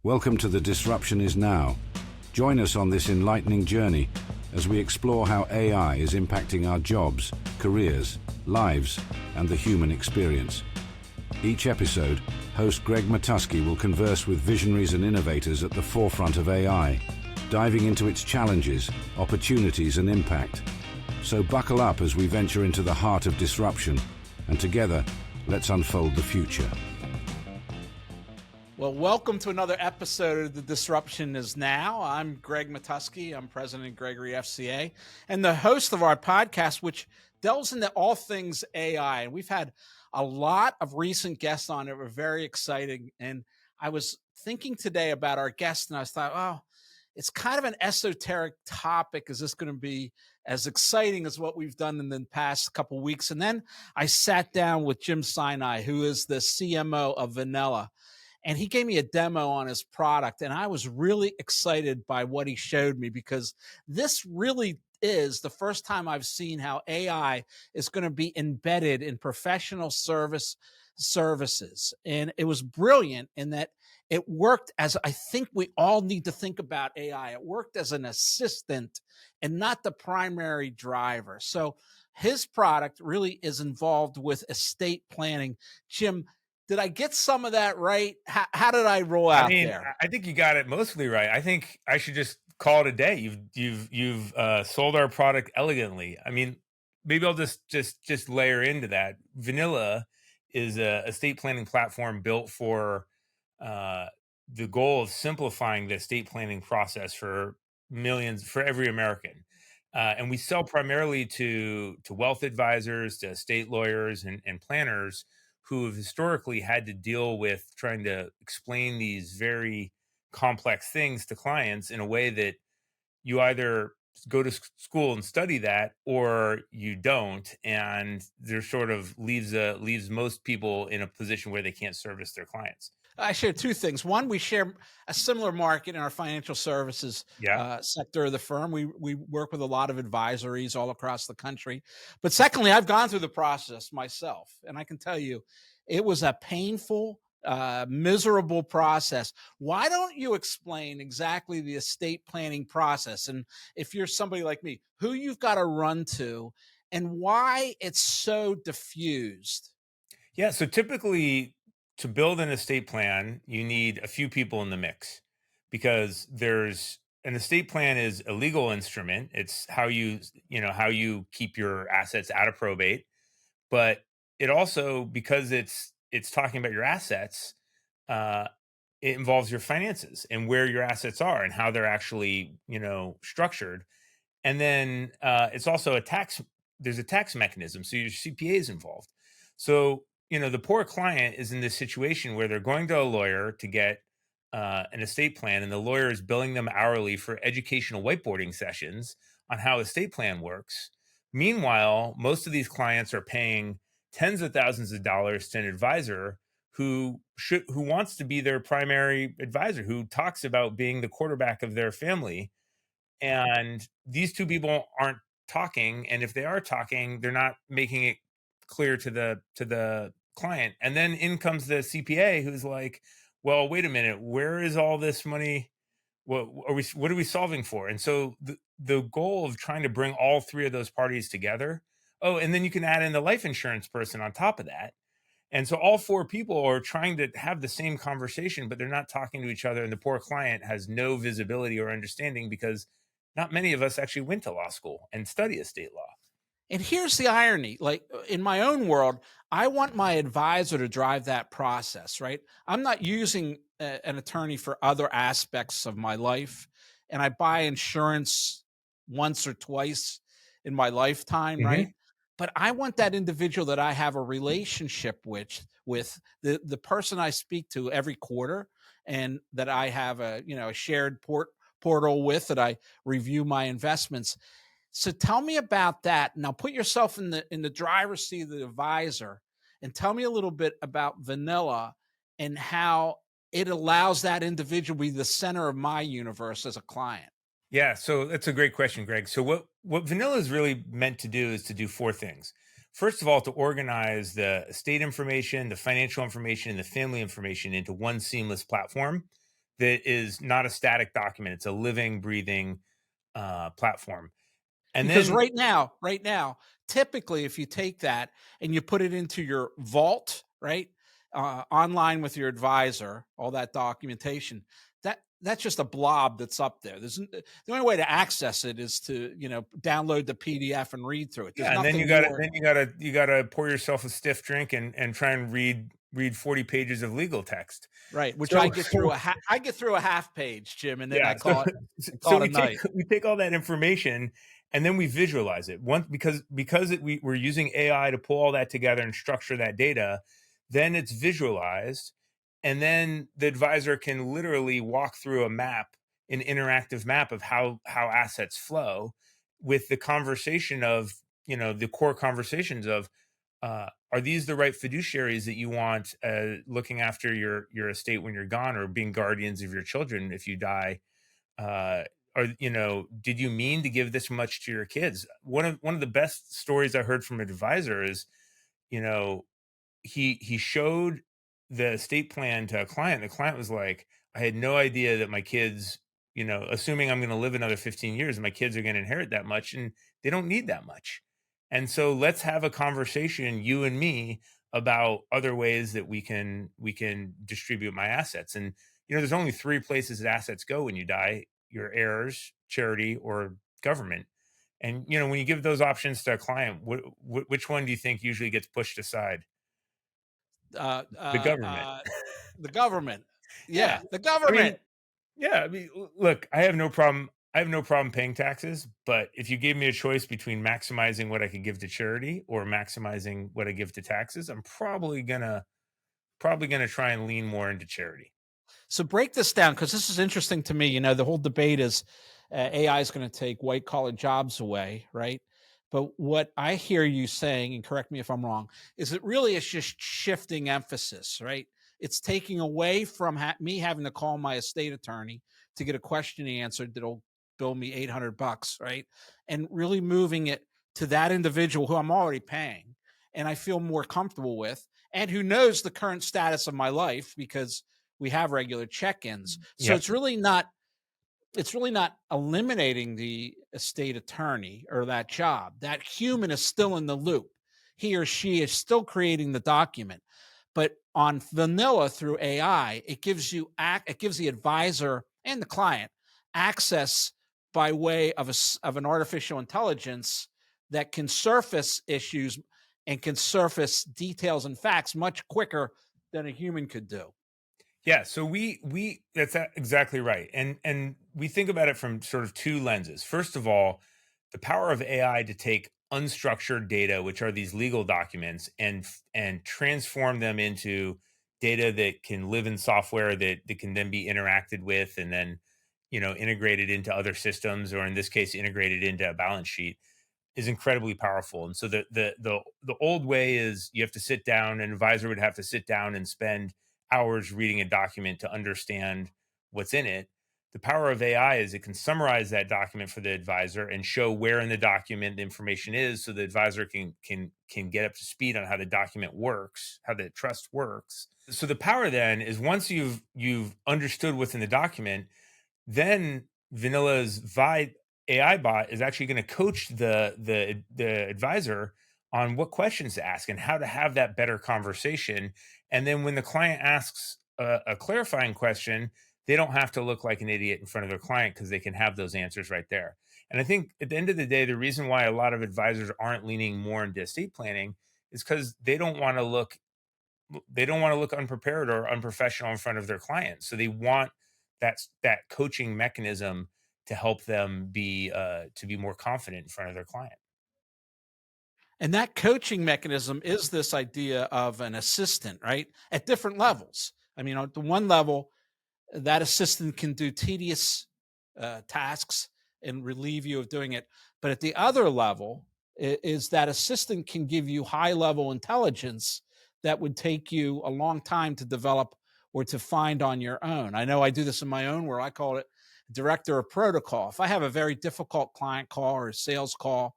Welcome to The Disruption Is Now. Join us on this enlightening journey as we explore how AI is impacting our jobs, careers, lives, and the human experience. Each episode, host Greg Matusky will converse with visionaries and innovators at the forefront of AI, diving into its challenges, opportunities, and impact. So buckle up as we venture into the heart of disruption, and together, let's unfold the future. Well, welcome to another episode of The Disruption Is Now. I'm Greg Matusky. I'm President of Gregory FCA and the host of our podcast, which delves into all things AI. And we've had a lot of recent guests on it. We're very exciting. And I was thinking today about our guest, and I thought, oh, it's kind of an esoteric topic. Is this going to be as exciting as what we've done in the past couple of weeks? And then I sat down with Jim Sinai, who is the CMO of Vanilla. And he gave me a demo on his product, and I was really excited by what he showed me, because this really is the first time I've seen how AI is going to be embedded in professional services. And it was brilliant in that it worked as, I think we all need to think about AI. It worked as an assistant and not the primary driver. So his product really is involved with estate planning. Jim, did I get some of that right? How did I roll out there? I think you got it mostly right. I think I should just call it a day. You've sold our product elegantly. I mean, maybe I'll just layer into that. Vanilla is a estate planning platform built for the goal of simplifying the estate planning process for millions, for every American. And we sell primarily to wealth advisors, to estate lawyers, and planners who have historically had to deal with trying to explain these very complex things to clients in a way that you either go to school and study that or you don't, and there sort of leaves most people in a position where they can't service their clients. I share two things. One, we share a similar market in our financial services sector of the firm. We work with a lot of advisories all across the country. But secondly, I've gone through the process myself, and I can tell you it was a painful, miserable process. Why don't you explain exactly the estate planning process? And if you're somebody like me, who you've got to run to and why it's so diffused? Yeah, so typically, to build an estate plan, you need a few people in the mix, because there's an estate plan is a legal instrument. It's how you keep your assets out of probate, but it also, because it's talking about your assets, it involves your finances and where your assets are and how they're actually structured. And then it's also there's a tax mechanism, so your CPA is involved. So the poor client is in this situation where they're going to a lawyer to get an estate plan, and the lawyer is billing them hourly for educational whiteboarding sessions on how estate plan works. Meanwhile, most of these clients are paying tens of thousands of dollars to an advisor who wants to be their primary advisor, who talks about being the quarterback of their family. And these two people aren't talking, and if they are talking, they're not making it clear to the client. And then in comes the CPA, who's like, well, wait a minute, where is all this money? What are we solving for? And so the goal of trying to bring all three of those parties together. Oh, and then you can add in the life insurance person on top of that. And so all four people are trying to have the same conversation, but they're not talking to each other. And the poor client has no visibility or understanding, because not many of us actually went to law school and study estate law. And here's the irony. Like, in my own world, I want my advisor to drive that process, right? I'm not using an attorney for other aspects of my life. And I buy insurance once or twice in my lifetime, right? But I want that individual that I have a relationship with the person I speak to every quarter, and that I have a shared portal with, that I review my investments. So tell me about that. Now put yourself in the driver's seat of the advisor, and tell me a little bit about Vanilla and how it allows that individual to be the center of my universe as a client. Yeah, so that's a great question, Greg. So what Vanilla is really meant to do is to do four things. First of all, to organize the estate information, the financial information, and the family information into one seamless platform that is not a static document. It's a living, breathing platform. And Because then, right now, typically, if you take that and you put it into your vault, right, online with your advisor, all that documentation, that's just a blob that's up there. The only way to access it is to download the PDF and read through it. There's yeah, and then nothing more. you gotta pour yourself a stiff drink and try and read 40 pages of legal text. Right, which So I get through a half page, Jim, and then yeah, I call so it a night. we take all that information and then we visualize it. Once because we're using AI to pull all that together and structure that data, then it's visualized, and then the advisor can literally walk through a map, an interactive map of how assets flow, with the conversation of the core conversations of are these the right fiduciaries that you want looking after your estate when you're gone, or being guardians of your children if you die? Or did you mean to give this much to your kids? One of the best stories I heard from an advisor is, you know he showed the estate plan to a client. The client was like, I had no idea that my kids, assuming I'm going to live another 15 years, my kids are going to inherit that much, and they don't need that much. And so let's have a conversation, you and me, about other ways that we can distribute my assets. And there's only three places that assets go when you die: your heirs, charity, or government. And when you give those options to a client, which one do you think usually gets pushed aside? Uh, The uh, government. uh, the government, Yeah. yeah, the I mean, government. yeah, I mean, look, I have no problem paying taxes, but if you gave me a choice between maximizing what I could give to charity or maximizing what I give to taxes, I'm probably gonna try and lean more into charity. So break this down because this is interesting to me. The whole debate is AI is going to take white collar jobs away, right? But what I hear you saying, and correct me if I'm wrong, is it really is just shifting emphasis, right? It's taking away from me having to call my estate attorney to get a question answered that'll bill me $800, right? And really moving it to that individual who I'm already paying and I feel more comfortable with and who knows the current status of my life because we have regular check-ins. So Yep. it's really not eliminating the estate attorney or that job. That human is still in the loop. He or she is still creating the document. But on Vanilla through AI, it gives the advisor and the client access by way of an artificial intelligence that can surface issues and can surface details and facts much quicker than a human could do. Yeah, so we that's exactly right. And we think about it from sort of two lenses. First of all, the power of AI to take unstructured data, which are these legal documents, and transform them into data that can live in software that can then be interacted with, and then integrated into other systems, or in this case integrated into a balance sheet, is incredibly powerful. And so the old way is you have to sit down, an advisor would have to sit down and spend hours reading a document to understand what's in it. The power of AI is it can summarize that document for the advisor and show where in the document the information is, so the advisor can get up to speed on how the document works, how the trust works. So the power then is, once you've understood what's in the document, then Vanilla's Vi AI bot is actually going to coach the advisor on what questions to ask and how to have that better conversation. And then when the client asks a clarifying question, they don't have to look like an idiot in front of their client, because they can have those answers right there. And I think at the end of the day, the reason why a lot of advisors aren't leaning more into estate planning is because they don't want to look unprepared or unprofessional in front of their clients. So they want that coaching mechanism to help them be more confident in front of their client. And that coaching mechanism is this idea of an assistant, right? At different levels. I mean, at the one level, that assistant can do tedious tasks and relieve you of doing it. But at the other level, is that assistant can give you high level intelligence that would take you a long time to develop or to find on your own. I know I do this in my own world. I call it director of protocol. If I have a very difficult client call or a sales call,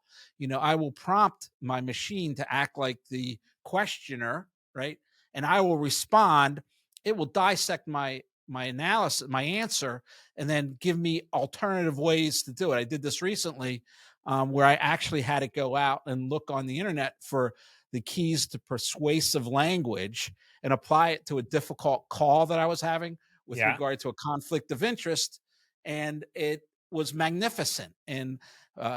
I will prompt my machine to act like the questioner, right? And I will respond. It will dissect my my analysis, my answer, and then give me alternative ways to do it. I did this recently, where I actually had to go out and look on the internet for the keys to persuasive language and apply it to a difficult call that I was having with Yeah. regard to a conflict of interest. And it was magnificent. And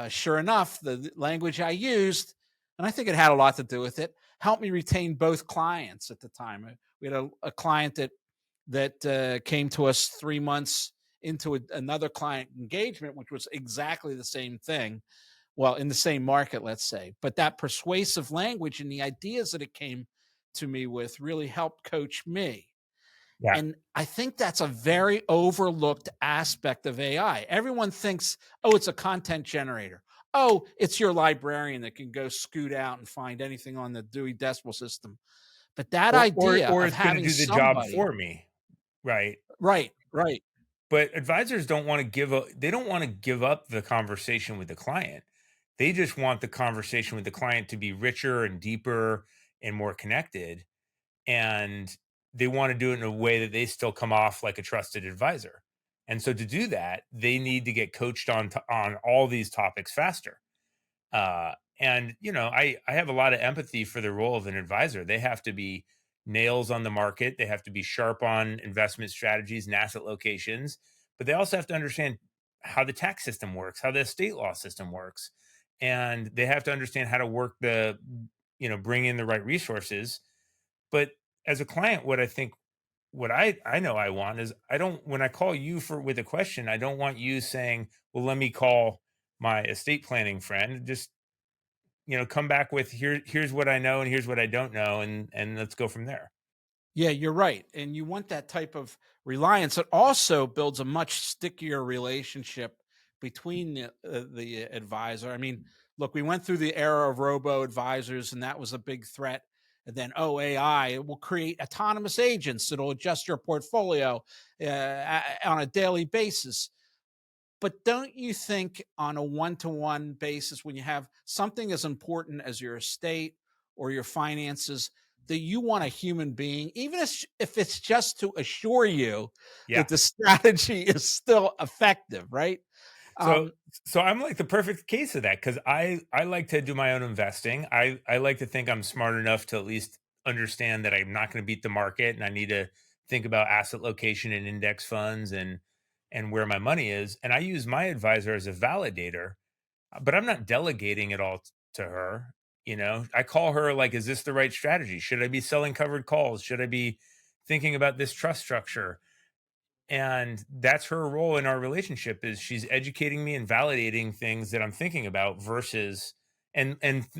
sure enough, the language I used, and I think it had a lot to do with it, helped me retain both clients at the time. We had a client that came to us 3 months into another client engagement, which was exactly the same thing. Well, in the same market, let's say, but that persuasive language and the ideas that it came to me with really helped coach me. Yeah. And I think that's a very overlooked aspect of AI. Everyone thinks, oh, it's a content generator. Oh, it's your librarian that can go scoot out and find anything on the Dewey Decimal System. But that idea Or of it's going to having do the job somebody, for me. Right. right, right. But advisors don't want to give up, they don't want to give up the conversation with the client. They just want the conversation with the client to be richer and deeper and more connected. And they want to do it in a way that they still come off like a trusted advisor. And so to do that, they need to get coached on all these topics faster. And I have a lot of empathy for the role of an advisor. They have to be nails on the market. They have to be sharp on investment strategies and asset locations, but they also have to understand how the tax system works, how the estate law system works, and they have to understand how to work bring in the right resources. But as a client, what I know I want is, I don't, when I call you for with a question, I don't want you saying, well, let me call my estate planning friend. Just come back with, here's what I know and here's what I don't know, and let's go from there. Yeah, you're right. And you want that type of reliance. It also builds a much stickier relationship between the advisor. I mean, look, we went through the era of robo advisors, and that was a big threat. And then, oh, AI, it will create autonomous agents that'll adjust your portfolio on a daily basis. But don't you think on a one-to-one basis, when you have something as important as your estate or your finances, that you want a human being, even if it's just to assure you Yeah. that the strategy is still effective, right? So Um, so I'm like the perfect case of that, because I like to do my own investing. I like to think I'm smart enough to at least understand that I'm not going to beat the market, and I need to think about asset location and index funds and where my money is. And I use my advisor as a validator, but I'm not delegating it all to her. I call her like, is this the right strategy? Should I be selling covered calls? Should I be thinking about this trust structure? And that's her role in our relationship, is she's educating me and validating things that I'm thinking about, versus and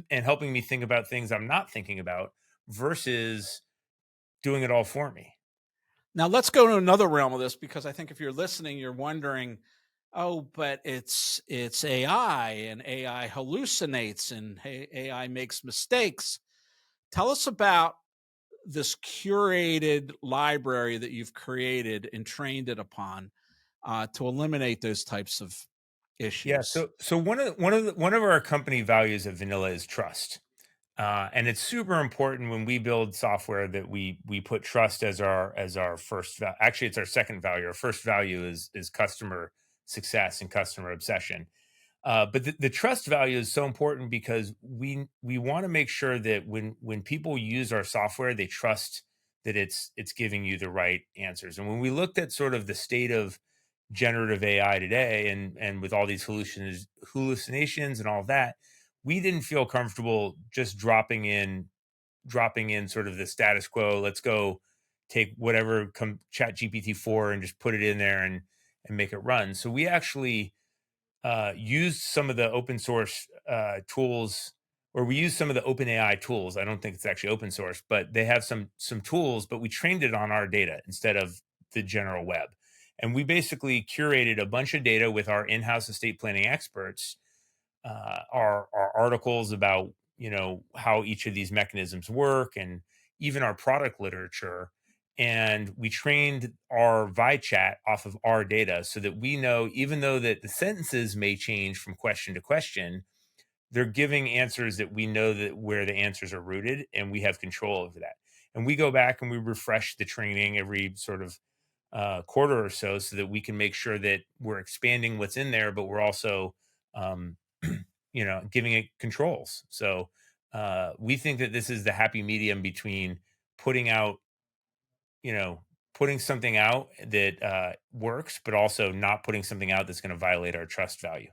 helping me think about things I'm not thinking about, versus doing it all for me. Now let's go to another realm of this, because I think if you're listening, you're wondering, oh, but it's AI and AI hallucinates and AI makes mistakes. Tell us about this curated library that you've created and trained it upon to eliminate those types of Yeah. issues. So one of our company values at Vanilla is trust. And it's super important when we build software that we put trust as our first actually, it's our second value. Our first value is customer success and customer obsession. But the trust value is so important, because we want to make sure that when people use our software, they trust that it's giving you the right answers. And when we looked at sort of the state of generative AI today, and with all these hallucinations and all of that, we didn't feel comfortable just dropping in sort of the status quo. Let's go take whatever chat GPT-4 and just put it in there and make it run. So we actually used some of the open source tools, or we used some of the open AI tools. I don't think it's actually open source, but they have some tools, but we trained it on our data instead of the general web. And we basically curated a bunch of data with our in-house estate planning experts, our articles about how each of these mechanisms work, and even our product literature. And we trained our ViChat off of our data, so that we know, even though that the sentences may change from question to question, they're giving answers that we know that where the answers are rooted, and we have control over that. And we go back and we refresh the training every sort of quarter or so that we can make sure that we're expanding what's in there, but we're also, um, giving it controls. So we think that this is the happy medium between putting out, you know, putting something out that works, but also not putting something out that's going to violate our trust value.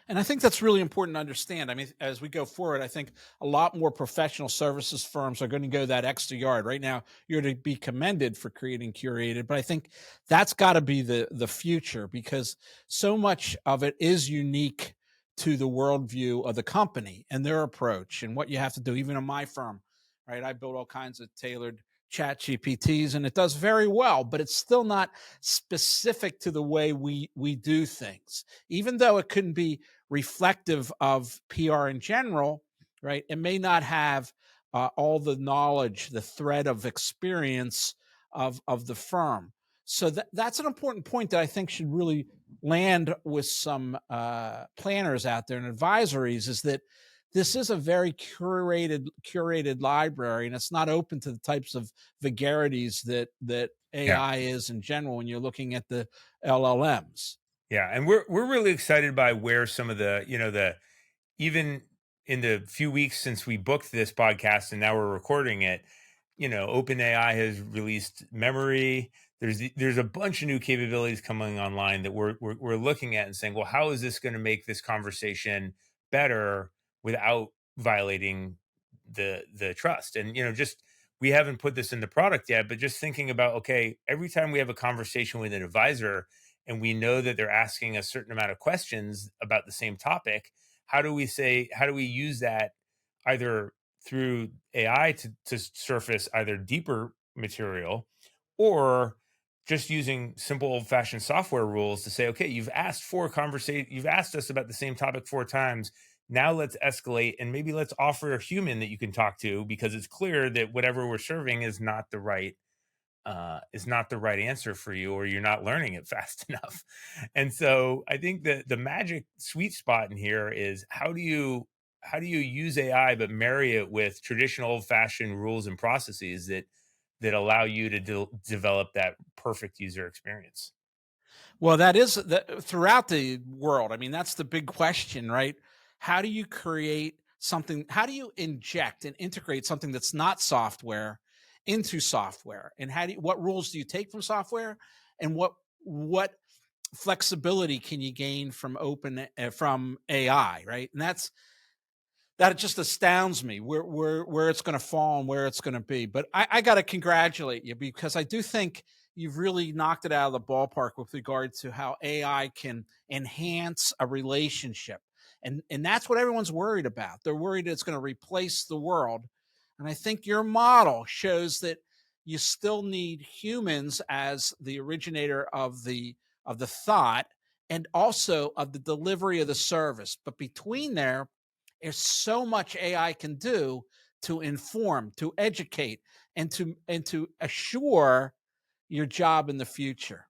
And I think that's really important to understand. I mean, as we go forward, I think a lot more professional services firms are going to go that extra yard. Right now, you're to be commended for creating curated, but I think that's got to be the future, because so much of it is unique to the worldview of the company and their approach and what you have to do. Even in my firm, right? I build all kinds of tailored chat GPTs, and it does very well, but it's still not specific to the way we do things. Even though it couldn't be reflective of PR in general, right? It may not have all the knowledge, the thread of experience of the firm. So that's an important point that I think should really land with some planners out there and advisories, is that this is a very curated library, and it's not open to the types of vagaries that Yeah. AI is in general when you're looking at the LLMs. Yeah. And we're really excited by where some of the, even in the few weeks since we booked this podcast and now we're recording it, OpenAI has released memory. There's a bunch of new capabilities coming online that we're looking at and saying, well, how is this going to make this conversation better without violating the trust? And just we haven't put this in the product yet, but just thinking about, okay, every time we have a conversation with an advisor and we know that they're asking a certain amount of questions about the same topic, how do we use that either through AI to surface either deeper material, or just using simple old fashioned software rules to say, okay, you've asked us about the same topic 4 times. Now let's escalate and maybe let's offer a human that you can talk to, because it's clear that whatever we're serving is not the right answer for you, or you're not learning it fast enough. And so I think that the magic sweet spot in here is how do you use AI but marry it with traditional old fashioned rules and processes that allow you to develop that perfect user experience. Well, that is throughout the world. I mean, that's the big question, right? How do you create something? How do you inject and integrate something that's not software into software? And what rules do you take from software? And what flexibility can you gain from from AI, right? And that it just astounds me where it's going to fall and where it's going to be. But I got to congratulate you, because I do think you've really knocked it out of the ballpark with regard to how AI can enhance a relationship, and that's what everyone's worried about. They're worried it's going to replace the world, and I think your model shows that you still need humans as the originator of the thought, and also of the delivery of the service. But between there's so much AI can do to inform, to educate, and to assure your job in the future.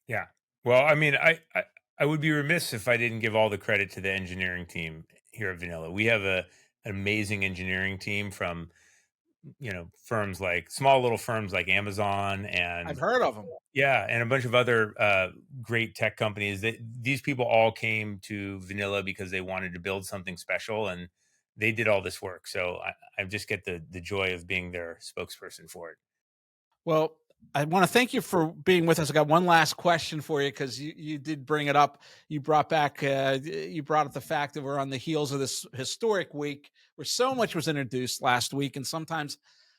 Yeah. Well, I mean, I would be remiss if I didn't give all the credit to the engineering team here at Vanilla. We have an amazing engineering team from firms like small little firms like Amazon, I've and heard of them. yeah, and a bunch of other great tech companies. That these people all came to Vanilla because they wanted to build something special, and they did all this work. So I just get the joy of being their spokesperson for it. Well, I want to thank you for being with us. I got one last question for you, because you did bring it up. You brought up the fact that we're on the heels of this historic week where so much was introduced last week, and sometimes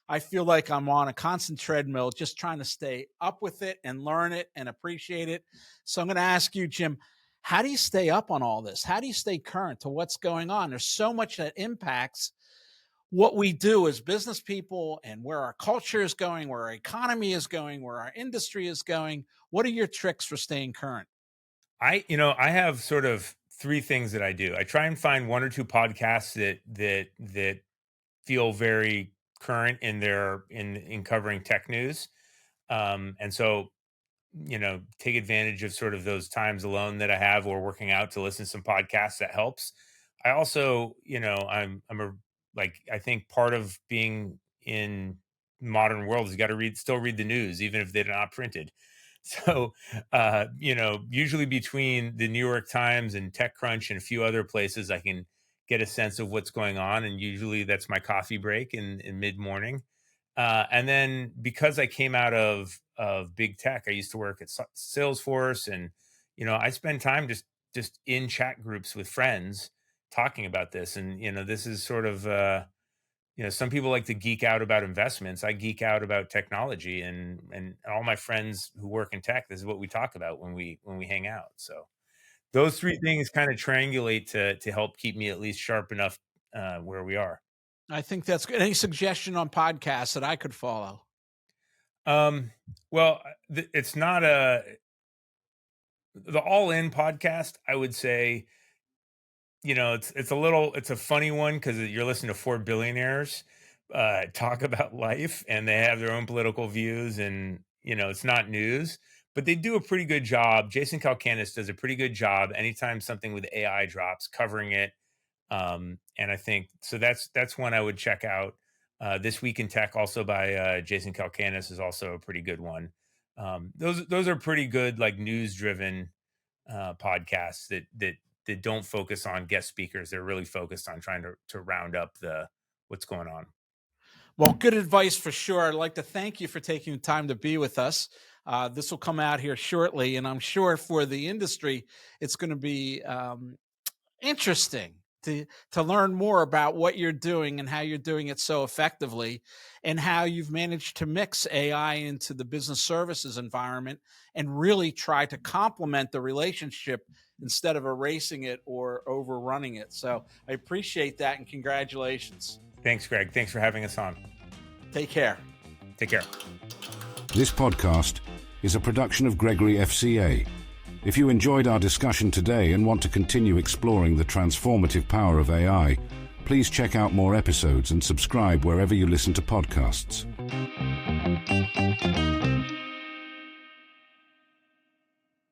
I feel like I'm on a constant treadmill, just trying to stay up with it and learn it and appreciate it. So I'm going to ask you, Jim, how do you stay up on all this? How do you stay current to what's going on? There's so much that impacts what we do as business people, and where our culture is going, where our economy is going, where our industry is going. What are your tricks for staying current? I have sort of three things that I do. I try and find one or two podcasts that feel very current in their in covering tech news. And so take advantage of sort of those times alone that I have or working out to listen to some podcasts. That helps. I also, I'm a like I think part of being in modern world is you got to still read the news, even if they're not printed. So, usually between the New York Times and TechCrunch and a few other places, I can get a sense of what's going on. And usually that's my coffee break in mid morning. And then because I came out of big tech, I used to work at Salesforce, and I spend time just in chat groups with friends talking about this. And this is sort of some people like to geek out about investments. I geek out about technology, and all my friends who work in tech, this is what we talk about when we hang out. So those three things kind of triangulate to help keep me at least sharp enough where we are. I think that's good. Any suggestion on podcasts that I could follow? Well, it's not the All In podcast. I would say, it's a funny one because you're listening to four billionaires talk about life, and they have their own political views, and it's not news, but they do a pretty good job. Jason Calacanis does a pretty good job anytime something with AI drops, covering it. And I think so. That's one I would check out. This Week in Tech, also by Jason Calacanis, is also a pretty good one. Those are pretty good, like news driven podcasts that don't focus on guest speakers. They're really focused on trying to round up what's going on. Well, good advice for sure. I'd like to thank you for taking the time to be with us. This will come out here shortly, and I'm sure for the industry, it's going to be interesting to learn more about what you're doing and how you're doing it so effectively, and how you've managed to mix AI into the business services environment and really try to complement the relationship instead of erasing it or overrunning it. So I appreciate that, and congratulations. Thanks, Greg. Thanks for having us on. Take care. Take care. This podcast is a production of Gregory FCA. If you enjoyed our discussion today and want to continue exploring the transformative power of AI, please check out more episodes and subscribe wherever you listen to podcasts.